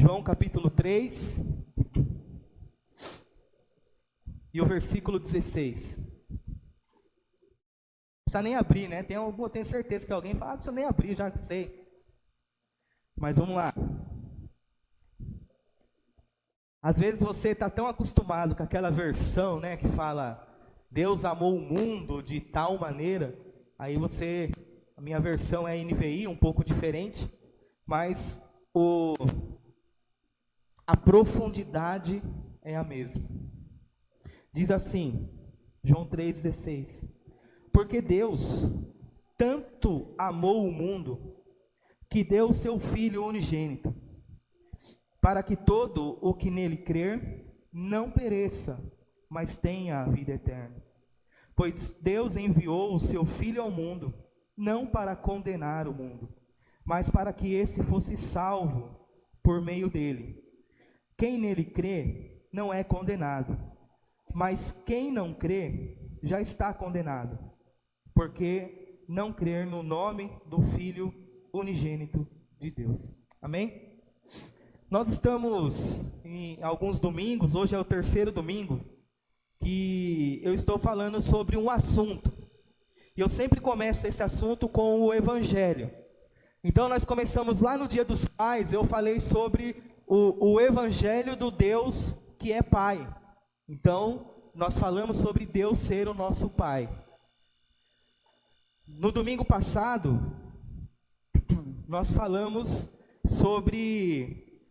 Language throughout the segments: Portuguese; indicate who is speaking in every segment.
Speaker 1: João capítulo 3 e o versículo 16. Não precisa nem abrir, né? Eu tenho certeza que alguém fala, não precisa nem abrir, já sei. Mas vamos lá. Às vezes você está tão acostumado com aquela versão, né, que fala Deus amou o mundo de tal maneira. Aí a minha versão é NVI, um pouco diferente, mas a profundidade é a mesma. Diz assim, João 3,16: porque Deus tanto amou o mundo, que deu o seu Filho unigênito, para que todo o que nele crer não pereça, mas tenha a vida eterna. Pois Deus enviou o seu Filho ao mundo, não para condenar o mundo, mas para que esse fosse salvo por meio dele. Quem nele crê não é condenado, mas quem não crê já está condenado, porque não crer no nome do Filho unigênito de Deus. Amém? Nós estamos em alguns domingos, hoje é o terceiro domingo, que eu estou falando sobre um assunto. E eu sempre começo esse assunto com o Evangelho. Então nós começamos lá no Dia dos Pais, eu falei sobre o Evangelho do Deus que é Pai. Então, nós falamos sobre Deus ser o nosso Pai. No domingo passado, nós falamos sobre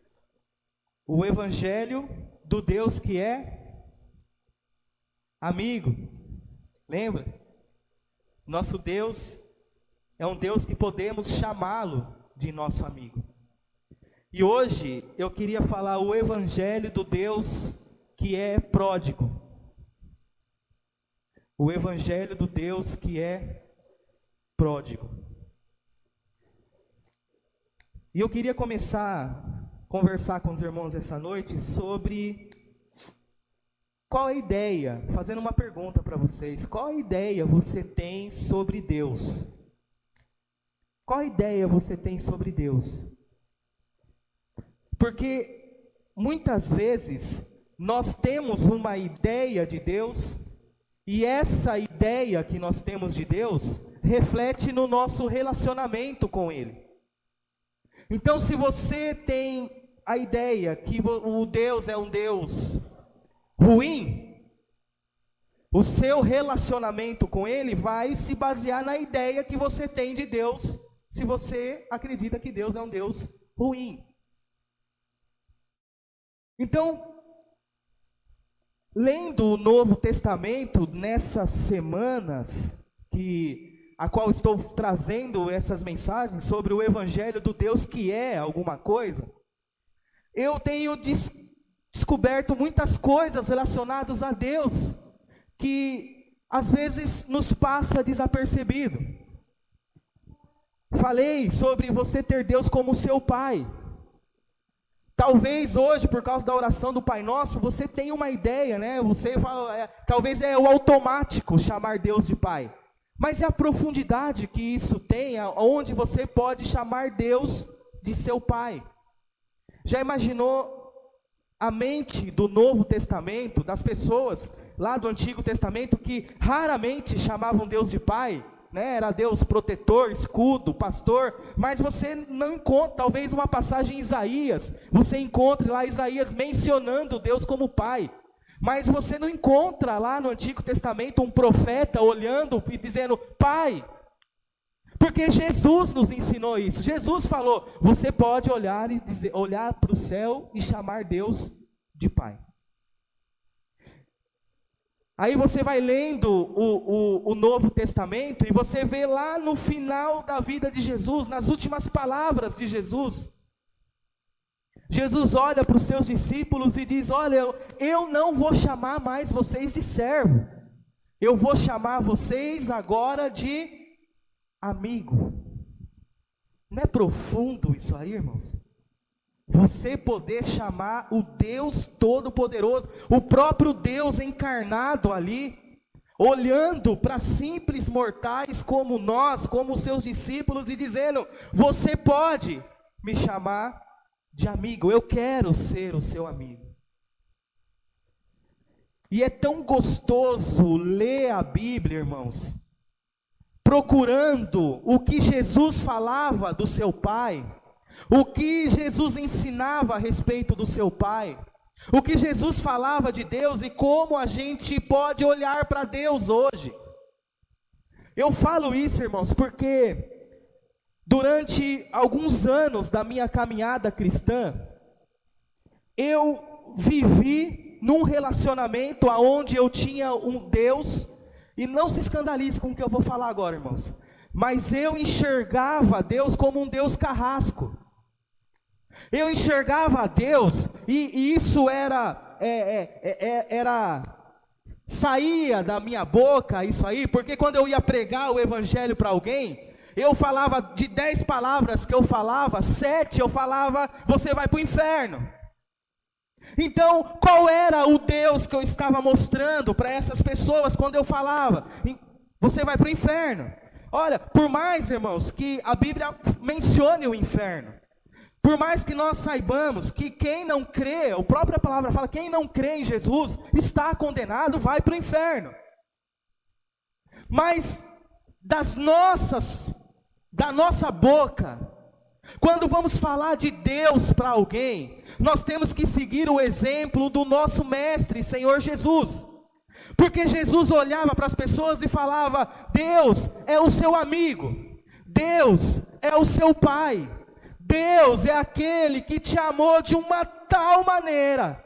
Speaker 1: o Evangelho do Deus que é amigo. Lembra? Nosso Deus é um Deus que podemos chamá-lo de nosso amigo. E hoje eu queria falar o Evangelho do Deus que é pródigo. O Evangelho do Deus que é pródigo. E eu queria começar a conversar com os irmãos essa noite sobre qual a ideia, fazendo uma pergunta para vocês, qual a ideia você tem sobre Deus? Qual a ideia você tem sobre Deus? Porque muitas vezes nós temos uma ideia de Deus, e essa ideia que nós temos de Deus reflete no nosso relacionamento com Ele. Então, se você tem a ideia que o Deus é um Deus ruim, o seu relacionamento com Ele vai se basear na ideia que você tem de Deus, se você acredita que Deus é um Deus ruim. Então, lendo o Novo Testamento nessas semanas, a qual estou trazendo essas mensagens sobre o Evangelho do Deus que é alguma coisa, eu tenho descoberto muitas coisas relacionadas a Deus, que às vezes nos passa desapercebido. Falei sobre você ter Deus como seu Pai. Talvez hoje, por causa da oração do Pai Nosso, você tenha uma ideia, né? Você fala, talvez é o automático chamar Deus de Pai. Mas é a profundidade que isso tem, onde você pode chamar Deus de seu Pai. Já imaginou a mente do Novo Testamento, das pessoas lá do Antigo Testamento, que raramente chamavam Deus de Pai? Né? Era Deus protetor, escudo, pastor, mas você não encontra, talvez uma passagem em Isaías, você encontre lá Isaías mencionando Deus como Pai, mas você não encontra lá no Antigo Testamento um profeta olhando e dizendo Pai, porque Jesus nos ensinou isso. Jesus falou, você pode olhar para o céu e chamar Deus de Pai. Aí você vai lendo o Novo Testamento e você vê lá no final da vida de Jesus, nas últimas palavras de Jesus, Jesus olha para os seus discípulos e diz, olha, eu não vou chamar mais vocês de servo, eu vou chamar vocês agora de amigo. Não é profundo isso aí, irmãos? Você poder chamar o Deus Todo-Poderoso, o próprio Deus encarnado ali, olhando para simples mortais como nós, como seus discípulos, e dizendo, você pode me chamar de amigo. Eu quero ser o seu amigo. E é tão gostoso ler a Bíblia, irmãos, procurando o que Jesus falava do seu Pai, o que Jesus ensinava a respeito do seu Pai, o que Jesus falava de Deus e como a gente pode olhar para Deus hoje. Eu falo isso, irmãos, porque durante alguns anos da minha caminhada cristã, eu vivi num relacionamento onde eu tinha um Deus, e não se escandalize com o que eu vou falar agora, irmãos, mas eu enxergava Deus como um Deus carrasco. Eu enxergava a Deus, e isso saía da minha boca isso aí, porque quando eu ia pregar o evangelho para alguém, eu falava de 10 palavras que eu falava, 7 eu falava, você vai para o inferno. Então, qual era o Deus que eu estava mostrando para essas pessoas quando eu falava? Você vai para o inferno. Olha, por mais, irmãos, que a Bíblia mencione o inferno, por mais que nós saibamos que quem não crê, a própria palavra fala, quem não crê em Jesus está condenado, vai para o inferno. Mas da nossa boca, quando vamos falar de Deus para alguém, nós temos que seguir o exemplo do nosso mestre, Senhor Jesus. Porque Jesus olhava para as pessoas e falava: Deus é o seu amigo, Deus é o seu pai, Deus é aquele que te amou de uma tal maneira,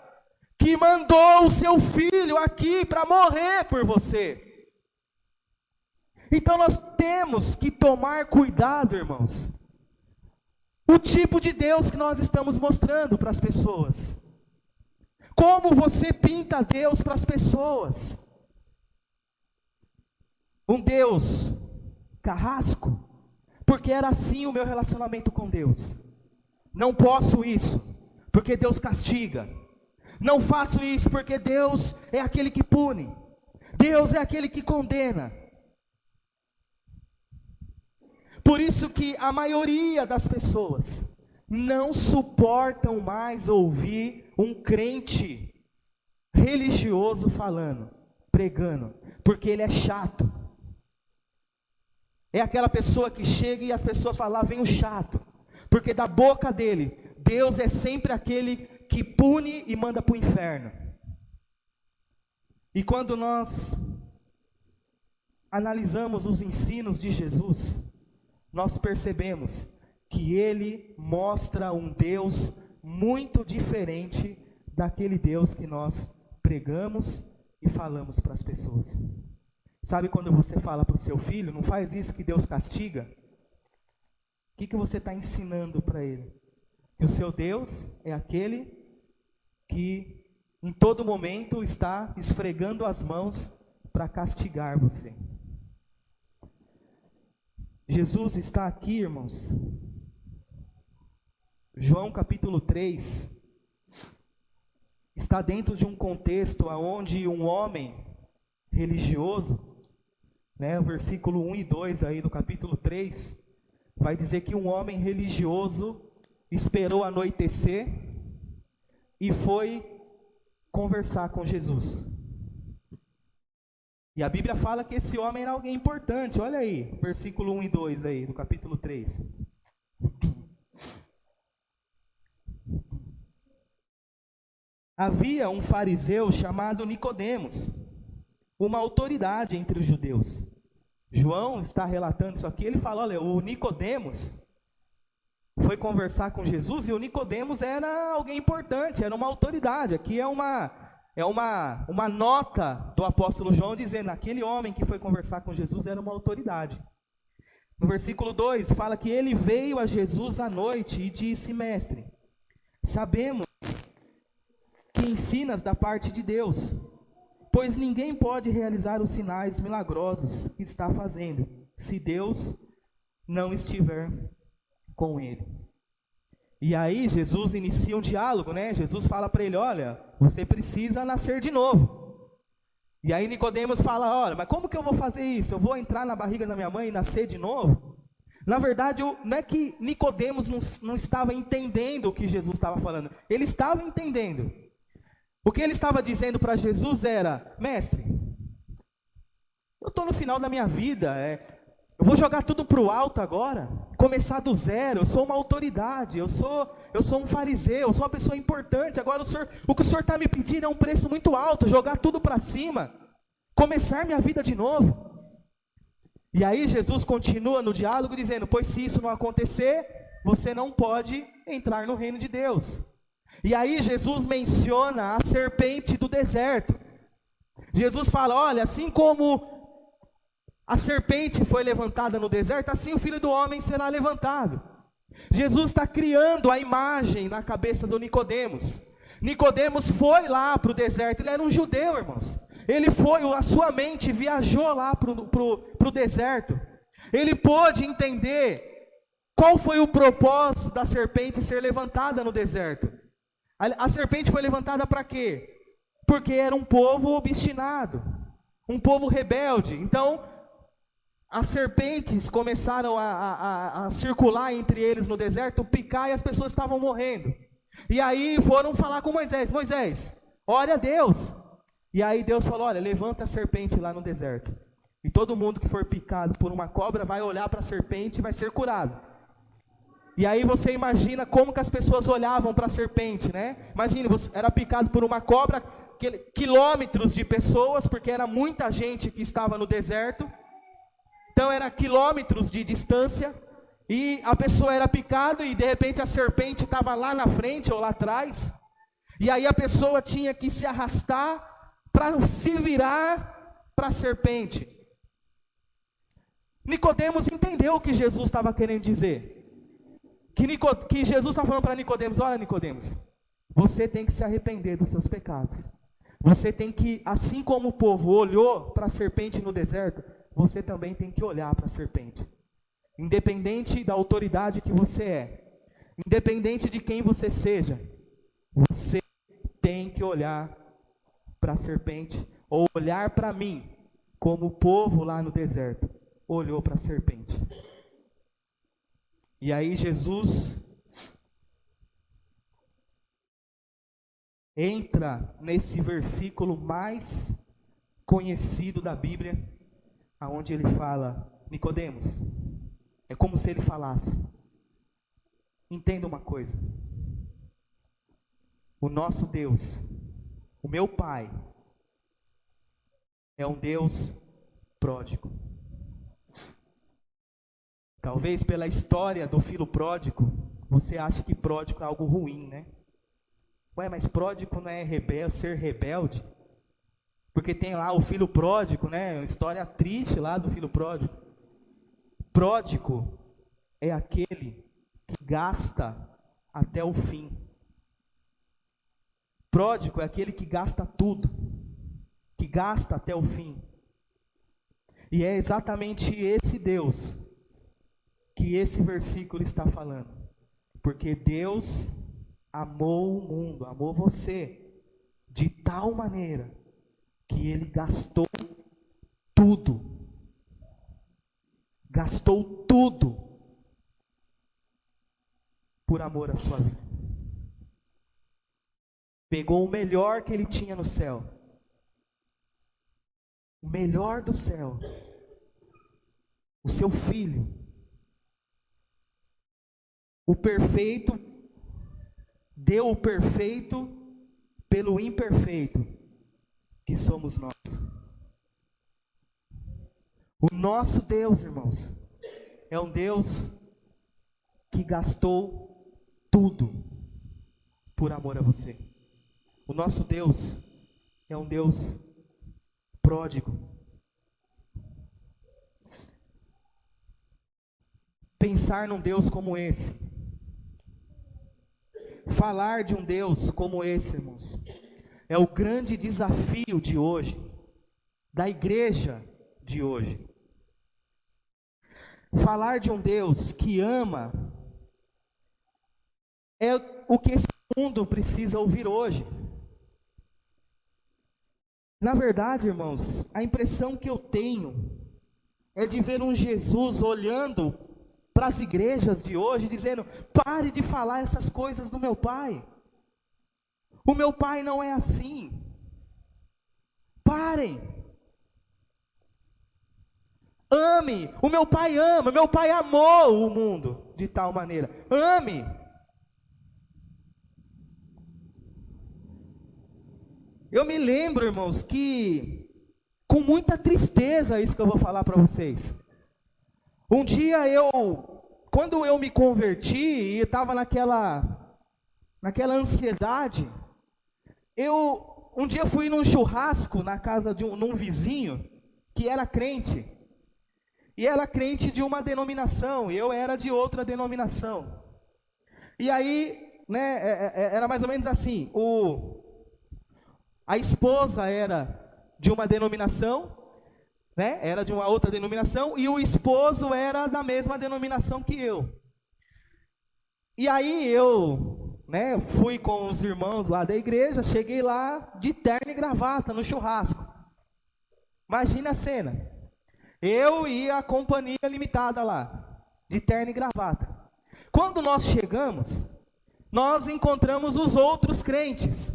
Speaker 1: que mandou o seu filho aqui para morrer por você. Então nós temos que tomar cuidado, irmãos, o tipo de Deus que nós estamos mostrando para as pessoas. Como você pinta Deus para as pessoas? Um Deus carrasco? Porque era assim o meu relacionamento com Deus. Não posso isso, porque Deus castiga. Não faço isso, porque Deus é aquele que pune. Deus é aquele que condena. Por isso que a maioria das pessoas não suportam mais ouvir um crente religioso falando, pregando, porque ele é chato. É aquela pessoa que chega e as pessoas falam: lá vem o chato, porque da boca dele, Deus é sempre aquele que pune e manda para o inferno. E quando nós analisamos os ensinos de Jesus, nós percebemos que ele mostra um Deus muito diferente daquele Deus que nós pregamos e falamos para as pessoas. Sabe quando você fala para o seu filho: não faz isso que Deus castiga? O que você está ensinando para ele? Que o seu Deus é aquele que em todo momento está esfregando as mãos para castigar você. Jesus está aqui, irmãos. João capítulo 3 está dentro de um contexto onde um homem religioso, o versículo 1 e 2 aí do capítulo 3, vai dizer que um homem religioso esperou anoitecer e foi conversar com Jesus. E a Bíblia fala que esse homem era alguém importante. Olha aí, versículo 1 e 2 aí, do capítulo 3. Havia um fariseu chamado Nicodemos, uma autoridade entre os judeus. João está relatando isso aqui, ele fala: olha, o Nicodemos foi conversar com Jesus, e o Nicodemos era alguém importante, era uma autoridade. Aqui é uma nota do apóstolo João dizendo: aquele homem que foi conversar com Jesus era uma autoridade. No versículo 2 fala que ele veio a Jesus à noite e disse: mestre, sabemos que ensinas da parte de Deus, pois ninguém pode realizar os sinais milagrosos que está fazendo, se Deus não estiver com ele. E aí Jesus inicia um diálogo, Jesus fala para ele: olha, você precisa nascer de novo. E aí Nicodemos fala: olha, mas como que eu vou fazer isso? Eu vou entrar na barriga da minha mãe e nascer de novo? Na verdade, não é que Nicodemos não estava entendendo o que Jesus estava falando. Ele estava entendendo. O que ele estava dizendo para Jesus era: mestre, eu estou no final da minha vida, eu vou jogar tudo para o alto agora, começar do zero, eu sou uma autoridade, eu sou um fariseu, eu sou uma pessoa importante, agora o que o senhor está me pedindo é um preço muito alto, jogar tudo para cima, começar minha vida de novo. E aí Jesus continua no diálogo dizendo: pois se isso não acontecer, você não pode entrar no reino de Deus. E aí Jesus menciona a serpente do deserto. Jesus fala: olha, assim como a serpente foi levantada no deserto, assim o Filho do Homem será levantado. Jesus está criando a imagem na cabeça do Nicodemos. Nicodemos foi lá para o deserto, ele era um judeu, irmãos. Ele foi, a sua mente viajou lá para o deserto. Ele pôde entender qual foi o propósito da serpente ser levantada no deserto. A serpente foi levantada para quê? Porque era um povo obstinado, um povo rebelde. Então, as serpentes começaram a circular entre eles no deserto, picar, e as pessoas estavam morrendo. E aí foram falar com Moisés: Moisés, ore a Deus. E aí Deus falou: olha, levanta a serpente lá no deserto. E todo mundo que for picado por uma cobra vai olhar para a serpente e vai ser curado. E aí você imagina como que as pessoas olhavam para a serpente, né? Imagina, você era picado por uma cobra, quilômetros de pessoas, porque era muita gente que estava no deserto. Então era quilômetros de distância, e a pessoa era picada e de repente a serpente estava lá na frente ou lá atrás. E aí a pessoa tinha que se arrastar para se virar para a serpente. Nicodemos entendeu o que Jesus estava querendo dizer. Que Jesus estava falando para Nicodemos: olha, Nicodemos, você tem que se arrepender dos seus pecados. Você tem que, assim como o povo olhou para a serpente no deserto, você também tem que olhar para a serpente. Independente da autoridade que você é, independente de quem você seja, você tem que olhar para a serpente, ou olhar para mim, como o povo lá no deserto olhou para a serpente. E aí Jesus entra nesse versículo mais conhecido da Bíblia, aonde ele fala: Nicodemos, é como se ele falasse: entenda uma coisa, o nosso Deus, o meu Pai, é um Deus pródigo. Talvez pela história do filho pródigo, você ache que pródigo é algo ruim, né? Ué, mas pródigo não é ser rebelde? Porque tem lá o filho pródigo, né? Uma história triste lá do filho pródigo. Pródigo é aquele que gasta até o fim. Pródigo é aquele que gasta tudo, que gasta até o fim. E é exatamente esse Deus que esse versículo está falando. Porque Deus amou o mundo, amou você, de tal maneira que Ele gastou tudo. Gastou tudo por amor à sua vida. Pegou o melhor que Ele tinha no céu, o melhor do céu, o seu Filho, o perfeito, deu o perfeito pelo imperfeito, que somos nós. O nosso Deus, irmãos, é um Deus que gastou tudo por amor a você. O nosso Deus é um Deus pródigo. Pensar num Deus como esse, falar de um Deus como esse, irmãos, é o grande desafio de hoje, da igreja de hoje. Falar de um Deus que ama é o que esse mundo precisa ouvir hoje. Na verdade, irmãos, a impressão que eu tenho é de ver um Jesus olhando para as igrejas de hoje, dizendo: pare de falar essas coisas do meu pai. O meu pai não é assim. Parem. Ame. O meu pai ama. Meu pai amou o mundo de tal maneira. Ame. Eu me lembro, irmãos, que com muita tristeza é isso que eu vou falar para vocês. Um dia quando eu me converti e estava naquela ansiedade, um dia fui num churrasco na casa de num vizinho que era crente. E era crente de uma denominação, eu era de outra denominação. E aí, né, era mais ou menos assim, a esposa era de uma denominação, né, era de uma outra denominação, e o esposo era da mesma denominação que eu. E aí eu, né, fui com os irmãos lá da igreja, cheguei lá de terno e gravata no churrasco. Imagina a cena. Eu e a companhia limitada lá, de terno e gravata. Quando nós chegamos, nós encontramos os outros crentes.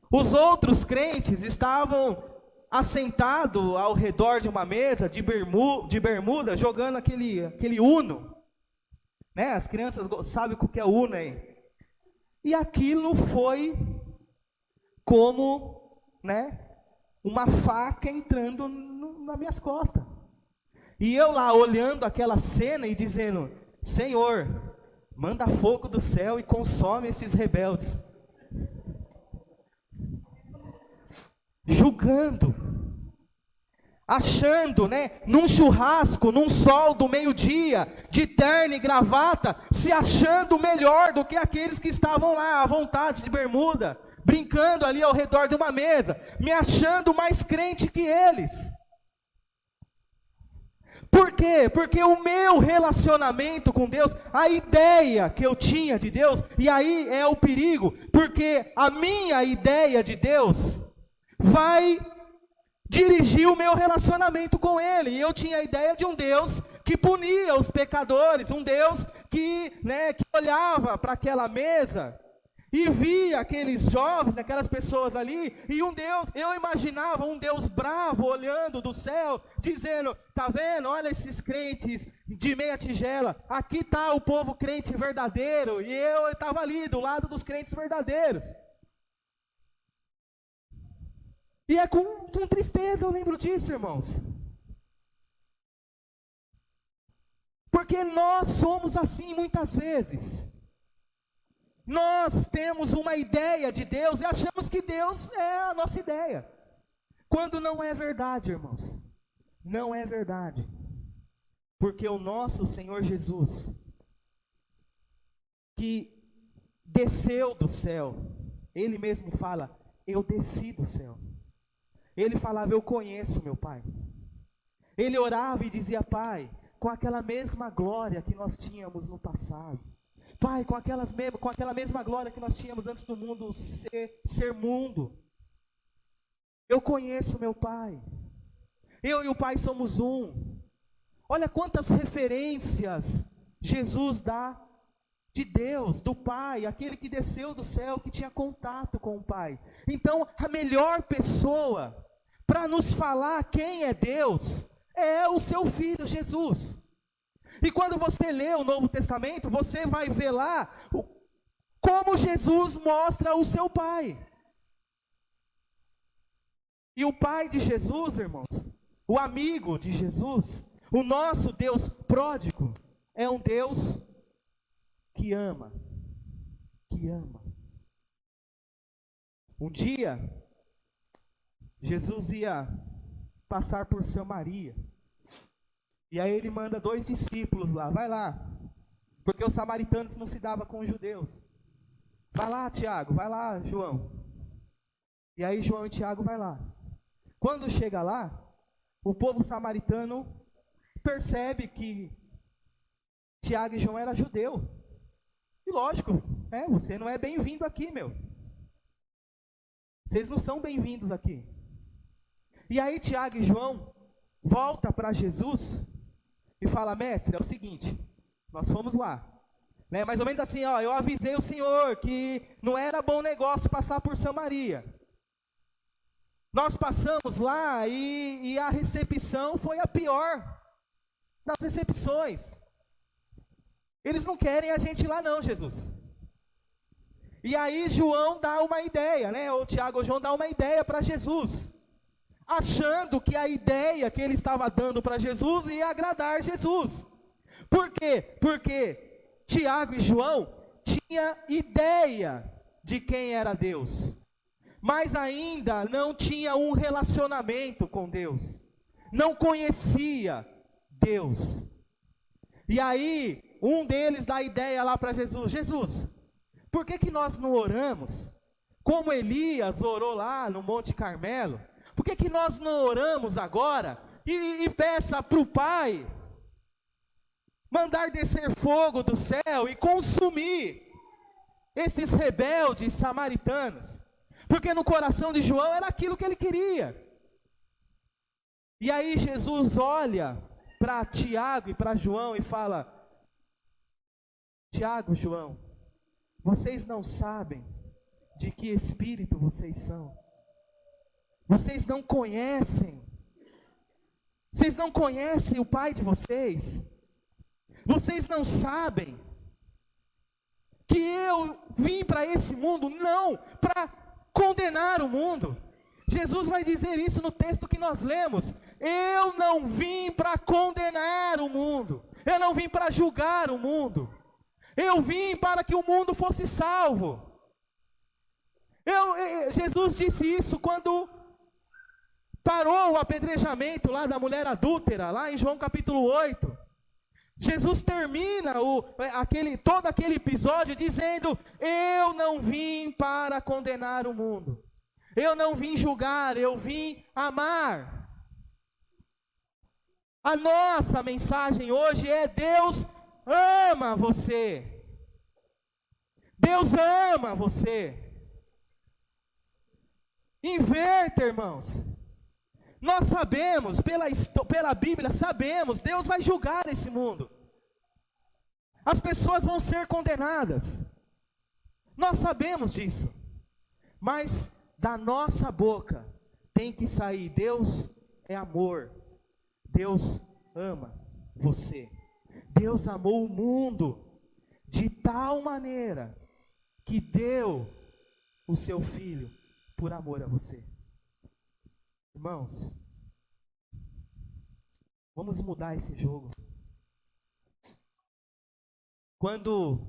Speaker 1: Os outros crentes estavam assentados ao redor de uma mesa de bermuda, jogando aquele Uno. Né? As crianças sabem o que é Uno aí. E aquilo foi como, né, uma faca entrando nas minhas costas. E eu lá olhando aquela cena e dizendo: Senhor, manda fogo do céu e consome esses rebeldes. Julgando, achando, né, num churrasco, num sol do meio-dia, de terno e gravata, se achando melhor do que aqueles que estavam lá à vontade de bermuda, brincando ali ao redor de uma mesa, me achando mais crente que eles. Por quê? Porque o meu relacionamento com Deus, a ideia que eu tinha de Deus, e aí é o perigo, porque a minha ideia de Deus vai dirigir o meu relacionamento com Ele. E eu tinha a ideia de um Deus que punia os pecadores, um Deus que olhava para aquela mesa e via aqueles jovens, aquelas pessoas ali, e um Deus, eu imaginava um Deus bravo olhando do céu, dizendo: tá vendo, olha esses crentes de meia tigela, aqui está o povo crente verdadeiro, e eu estava ali do lado dos crentes verdadeiros. E é com tristeza eu lembro disso, irmãos. Porque nós somos assim muitas vezes. Nós temos uma ideia de Deus e achamos que Deus é a nossa ideia. Quando não é verdade, irmãos. Não é verdade. Porque o nosso Senhor Jesus, que desceu do céu, Ele mesmo fala: eu desci do céu. Ele falava: eu conheço meu Pai. Ele orava e dizia: Pai, com aquela mesma glória que nós tínhamos no passado. Pai, com aquela mesma glória que nós tínhamos antes do mundo ser mundo. Eu conheço meu Pai. Eu e o Pai somos um. Olha quantas referências Jesus dá de Deus, do Pai, aquele que desceu do céu, que tinha contato com o Pai. Então, a melhor pessoa para nos falar quem é Deus é o seu Filho Jesus. E quando você lê o Novo Testamento, você vai ver lá como Jesus mostra o seu Pai. E o Pai de Jesus, irmãos, o amigo de Jesus, o nosso Deus pródigo, é um Deus que ama. Que ama. Um dia, Jesus ia passar por Samaria. E aí ele manda 2 discípulos lá: vai lá, porque os samaritanos não se davam com os judeus. Vai lá, Tiago, vai lá, João. E aí João e Tiago vai lá. Quando chega lá, o povo samaritano percebe que Tiago e João eram judeu. E lógico, você não é bem-vindo aqui, meu. Vocês não são bem-vindos aqui. E aí Tiago e João voltam para Jesus e fala: mestre, é o seguinte, nós fomos lá, né? Mais ou menos assim, ó, eu avisei o senhor que não era bom negócio passar por Samaria. Nós passamos lá e a recepção foi a pior das recepções. Eles não querem a gente lá não, Jesus. E aí João dá uma ideia, né? Ou Tiago ou João dá uma ideia para Jesus, achando que a ideia que ele estava dando para Jesus ia agradar Jesus. Por quê? Porque Tiago e João tinham ideia de quem era Deus, mas ainda não tinha um relacionamento com Deus, não conhecia Deus. E aí, um deles dá a ideia lá para Jesus: Jesus, por que nós não oramos, como Elias orou lá no Monte Carmelo? Por que nós não oramos agora e peça para o Pai mandar descer fogo do céu e consumir esses rebeldes samaritanos? Porque no coração de João era aquilo que ele queria. E aí Jesus olha para Tiago e para João e fala: Tiago, João, vocês não sabem de que espírito vocês são. Vocês não conhecem. Vocês não conhecem o Pai de vocês. Vocês não sabem que eu vim para esse mundo não para condenar o mundo. Jesus vai dizer isso no texto que nós lemos: eu não vim para condenar o mundo, eu não vim para julgar o mundo, eu vim para que o mundo fosse salvo. Jesus disse isso quando parou o apedrejamento lá da mulher adúltera, lá em João capítulo 8. Jesus termina todo aquele episódio dizendo: eu não vim para condenar o mundo, eu não vim julgar, eu vim amar. A nossa mensagem hoje é: Deus ama você. Deus ama você. Inverta, irmãos. Nós sabemos, pela Bíblia, sabemos, Deus vai julgar esse mundo. As pessoas vão ser condenadas. Nós sabemos disso. Mas da nossa boca tem que sair: Deus é amor. Deus ama você. Deus amou o mundo de tal maneira que deu o seu Filho por amor a você. Irmãos, vamos mudar esse jogo. Quando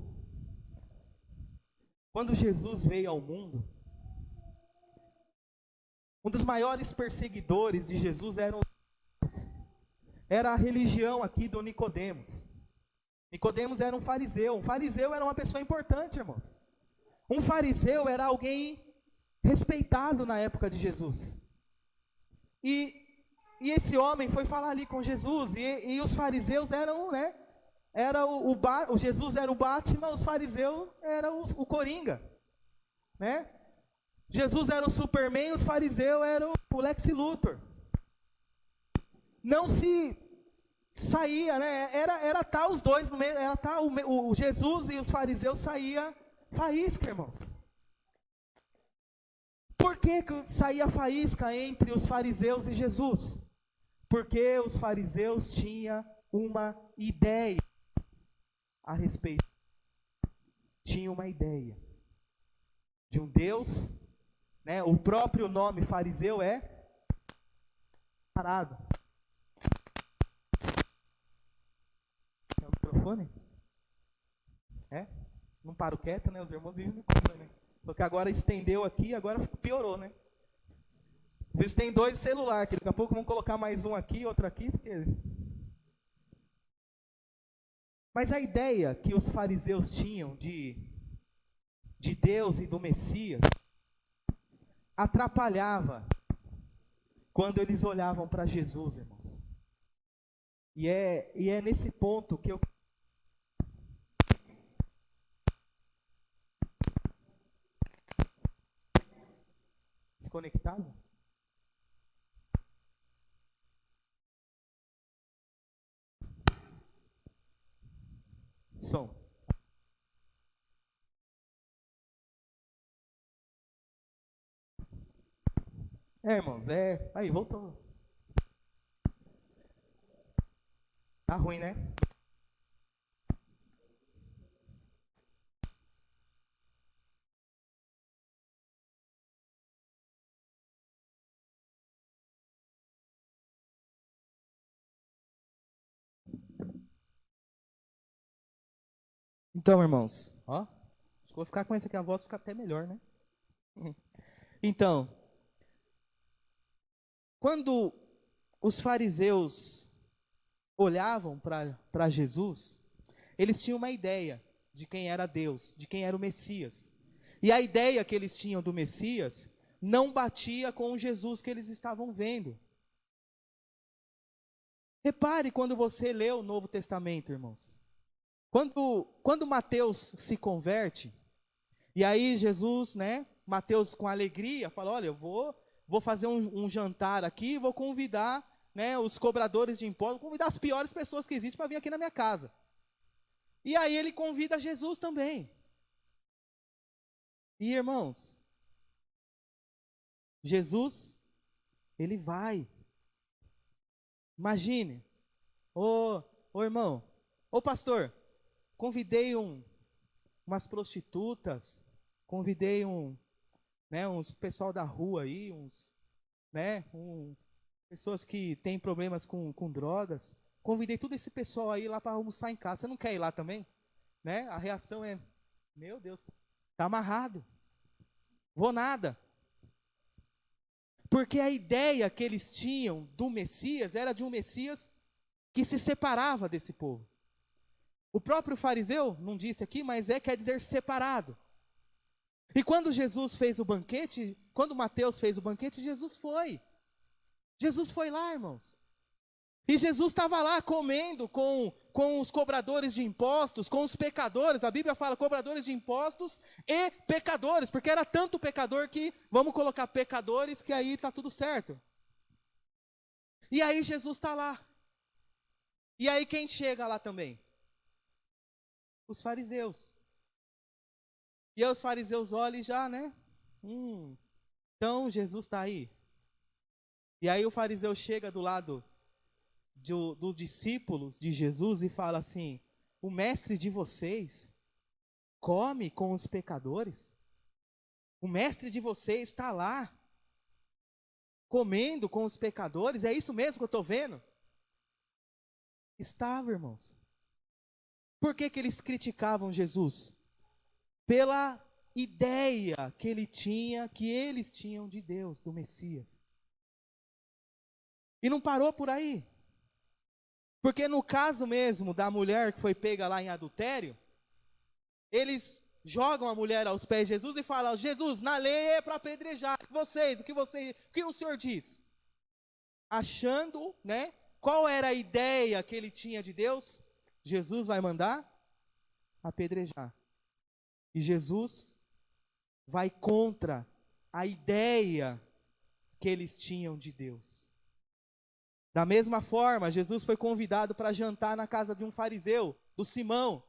Speaker 1: Jesus veio ao mundo, um dos maiores perseguidores de Jesus era a religião aqui do Nicodemos. Nicodemos era um fariseu. Um fariseu era uma pessoa importante, irmãos. Um fariseu era alguém respeitado na época de Jesus. E esse homem foi falar ali com Jesus, e os fariseus eram, né? O Jesus era o Batman, os fariseus eram o Coringa, né? Jesus era o Superman, os fariseus eram o Lex Luthor. Não se saía, né? Era tá os dois no meio, era tá o Jesus e os fariseus saía faísca, irmãos. Por que saía faísca entre os fariseus e Jesus? Porque os fariseus tinham uma ideia a respeito. Tinham uma ideia de um Deus, né? O próprio nome fariseu é parado. É o microfone? É? Não paro quieto, né? Os irmãos vivem me contando, né? Porque agora estendeu aqui, agora piorou, né? Eles têm dois celulares, que daqui a pouco vão colocar mais um aqui, outro aqui, porque... Mas a ideia que os fariseus tinham de Deus e do Messias atrapalhava quando eles olhavam para Jesus, irmãos. E é nesse ponto que eu... Desconectado? Som. Irmãos, Aí, voltou. Tá ruim, né? Então, irmãos, ó. Acho que vou ficar com essa aqui, a voz fica até melhor, né? Então, quando os fariseus olhavam para Jesus, eles tinham uma ideia de quem era Deus, de quem era o Messias. E a ideia que eles tinham do Messias não batia com o Jesus que eles estavam vendo. Repare quando você lê o Novo Testamento, irmãos. Quando Mateus se converte, e aí Jesus, né, Mateus com alegria, fala, olha, eu vou fazer um jantar aqui, vou convidar, né, os cobradores de impostos, vou convidar as piores pessoas que existem para vir aqui na minha casa. E aí ele convida Jesus também. E irmãos, Jesus, ele vai. Imagine, ô irmão, ô pastor, convidei umas prostitutas, convidei uns pessoal da rua aí, pessoas que têm problemas com drogas. Convidei todo esse pessoal aí lá para almoçar em casa. Você não quer ir lá também? Né? A reação é, meu Deus, tá amarrado. Vou nada. Porque a ideia que eles tinham do Messias era de um Messias que se separava desse povo. O próprio fariseu, não disse aqui, mas quer dizer separado. E quando Jesus fez o banquete, quando Mateus fez o banquete, Jesus foi. Jesus foi lá, irmãos. E Jesus estava lá comendo com os cobradores de impostos, com os pecadores. A Bíblia fala cobradores de impostos e pecadores, porque era tanto pecador que vamos colocar pecadores que aí está tudo certo. E aí Jesus está lá. E aí quem chega lá também? Os fariseus. E aí os fariseus olham e já, né? Então Jesus está aí. E aí o fariseu chega do lado dos discípulos de Jesus e fala assim, o mestre de vocês come com os pecadores? O mestre de vocês está lá, comendo com os pecadores? É isso mesmo que eu estou vendo? Estava, irmãos. Por que eles criticavam Jesus? Pela ideia que eles tinham de Deus, do Messias. E não parou por aí. Porque no caso mesmo da mulher que foi pega lá em adultério, eles jogam a mulher aos pés de Jesus e falam, Jesus, na lei é para apedrejar vocês, o que o Senhor diz? Achando, né, qual era a ideia que ele tinha de Deus? Jesus vai mandar apedrejar. E Jesus vai contra a ideia que eles tinham de Deus. Da mesma forma, Jesus foi convidado para jantar na casa de um fariseu, do Simão.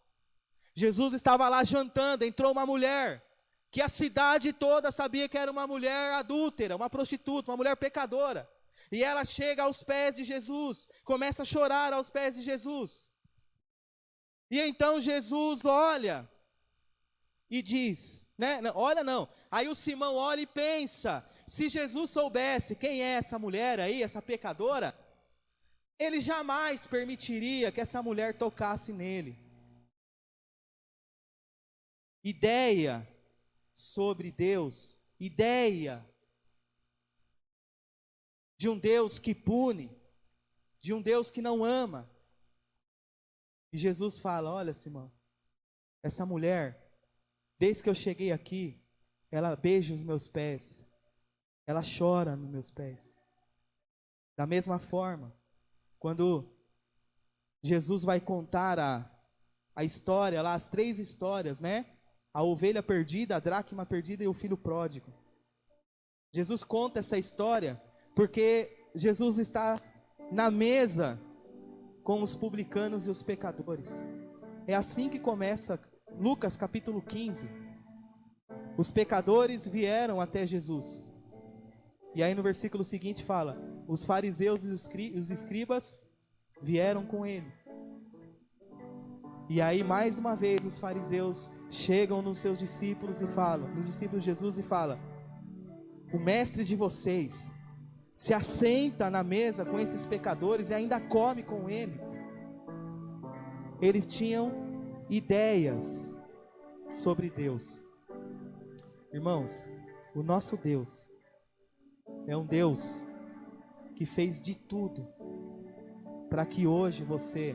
Speaker 1: Jesus estava lá jantando, entrou uma mulher, que a cidade toda sabia que era uma mulher adúltera, uma prostituta, uma mulher pecadora. E ela chega aos pés de Jesus, começa a chorar aos pés de Jesus. E então Jesus olha e diz, né? Não, olha não. Aí o Simão olha e pensa, se Jesus soubesse quem é essa mulher aí, essa pecadora, ele jamais permitiria que essa mulher tocasse nele. Ideia sobre Deus, ideia de um Deus que pune, de um Deus que não ama. E Jesus fala, olha Simão, essa mulher, desde que eu cheguei aqui, ela beija os meus pés, ela chora nos meus pés. Da mesma forma, quando Jesus vai contar a história lá, as 3 histórias, né? A ovelha perdida, a dracma perdida e o filho pródigo. Jesus conta essa história porque Jesus está na mesa com os publicanos e os pecadores. É assim que começa Lucas capítulo 15. Os pecadores vieram até Jesus. E aí no versículo seguinte fala: os fariseus e os escribas vieram com eles. E aí mais uma vez os fariseus chegam nos seus discípulos e falam, nos discípulos de Jesus, e falam: o mestre de vocês se assenta na mesa com esses pecadores e ainda come com eles. Eles tinham ideias sobre Deus. Irmãos, o nosso Deus é um Deus que fez de tudo para que hoje você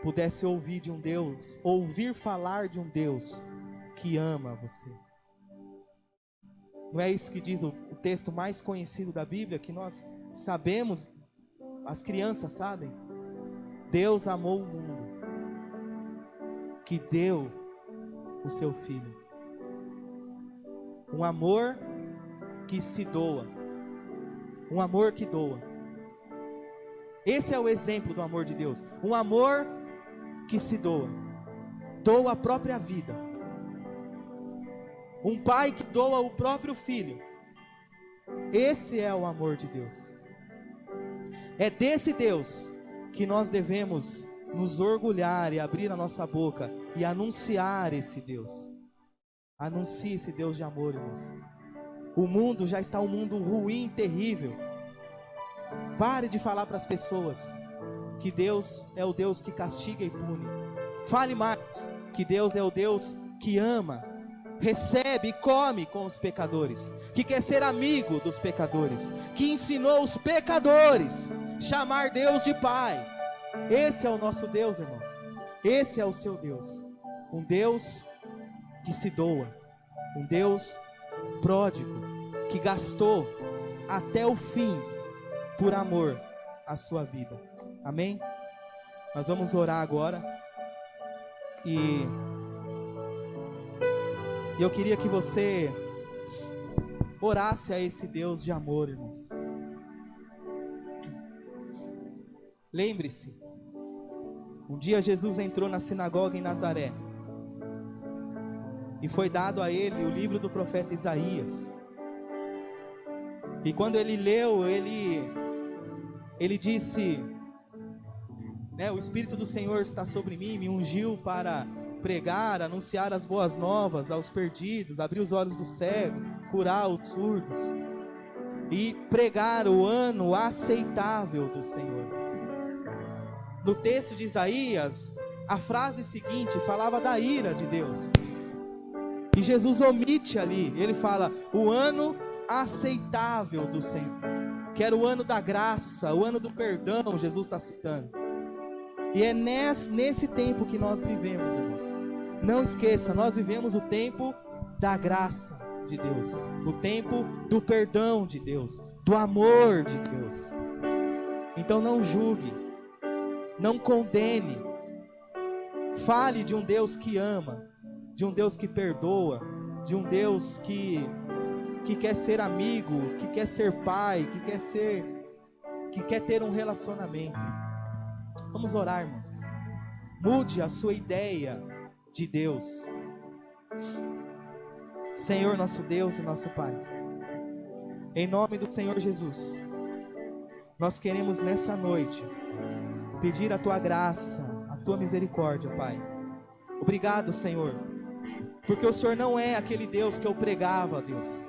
Speaker 1: pudesse ouvir de um Deus, ouvir falar de um Deus que ama você. Não é isso que diz o texto mais conhecido da Bíblia, que nós sabemos, as crianças sabem? Deus amou o mundo, que deu o seu Filho. Um amor que se doa, um amor que doa. Esse é o exemplo do amor de Deus, um amor que se doa, doa a própria vida. Um pai que doa o próprio filho. Esse é o amor de Deus. É desse Deus que nós devemos nos orgulhar e abrir a nossa boca e anunciar esse Deus. Anuncie esse Deus de amor, irmãos. O mundo já está um mundo ruim, terrível. Pare de falar para as pessoas que Deus é o Deus que castiga e pune. Fale mais que Deus é o Deus que ama, recebe e come com os pecadores, que quer ser amigo dos pecadores, que ensinou os pecadores a chamar Deus de Pai. Esse é o nosso Deus, irmãos. Esse é o seu Deus. Um Deus que se doa, um Deus pródigo, que gastou até o fim por amor a sua vida. Amém? Nós vamos orar agora. E eu queria que você orasse a esse Deus de amor, irmãos. Lembre-se, um dia Jesus entrou na sinagoga em Nazaré e foi dado a ele o livro do profeta Isaías. E quando ele leu, ele disse, o Espírito do Senhor está sobre mim, me ungiu para pregar, anunciar as boas novas aos perdidos, abrir os olhos do cego, curar os surdos e pregar o ano aceitável do Senhor. No texto de Isaías, a frase seguinte falava da ira de Deus. E Jesus omite ali, ele fala, o ano aceitável do Senhor, que era o ano da graça, o ano do perdão, Jesus está citando. E é nesse tempo que nós vivemos, irmãos. Não esqueça, nós vivemos o tempo da graça de Deus, o tempo do perdão de Deus, do amor de Deus. Então não julgue, não condene, fale de um Deus que ama, de um Deus que perdoa, de um Deus que quer ser amigo, que quer ser pai, que quer ter um relacionamento. Vamos orar, irmãos. Mude a sua ideia de Deus. Senhor nosso Deus e nosso Pai, em nome do Senhor Jesus, nós queremos nessa noite pedir a Tua graça, a Tua misericórdia, Pai. Obrigado, Senhor, porque o Senhor não é aquele Deus que eu pregava, Deus.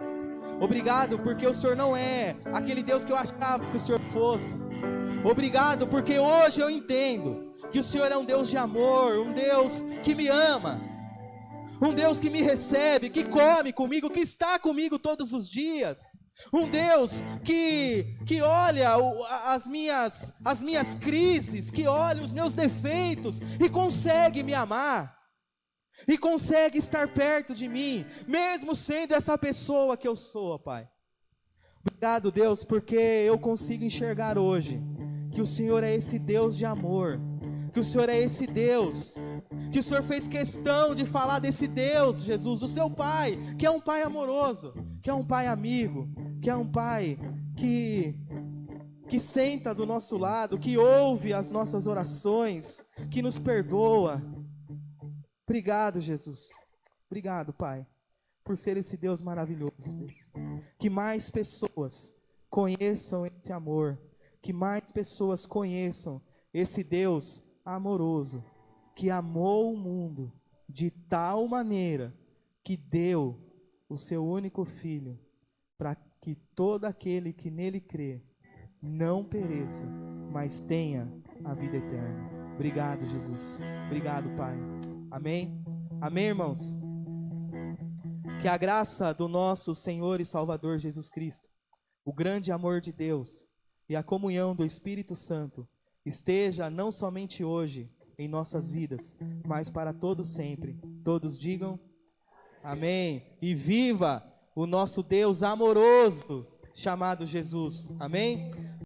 Speaker 1: Obrigado porque o Senhor não é aquele Deus que eu achava que o Senhor fosse. Obrigado porque hoje eu entendo que o Senhor é um Deus de amor, um Deus que me ama, um Deus que me recebe, que come comigo, que está comigo todos os dias, um Deus que olha as minhas crises, que olha os meus defeitos e consegue me amar, e consegue estar perto de mim, mesmo sendo essa pessoa que eu sou, Pai. Obrigado, Deus, porque eu consigo enxergar hoje que o Senhor é esse Deus de amor, que o Senhor é esse Deus, que o Senhor fez questão de falar desse Deus, Jesus, do seu Pai, que é um Pai amoroso, que é um Pai amigo, que é um Pai que que senta do nosso lado, que ouve as nossas orações, que nos perdoa. Obrigado, Jesus. Obrigado, Pai, por ser esse Deus maravilhoso, Deus. Que mais pessoas conheçam esse amor, que mais pessoas conheçam esse Deus amoroso, que amou o mundo de tal maneira que deu o seu único Filho, para que todo aquele que nele crê não pereça, mas tenha a vida eterna. Obrigado, Jesus. Obrigado, Pai. Amém? Amém, irmãos? Que a graça do nosso Senhor e Salvador Jesus Cristo, o grande amor de Deus e a comunhão do Espírito Santo esteja não somente hoje em nossas vidas, mas para todos sempre. Todos digam amém. E viva o nosso Deus amoroso chamado Jesus. Amém?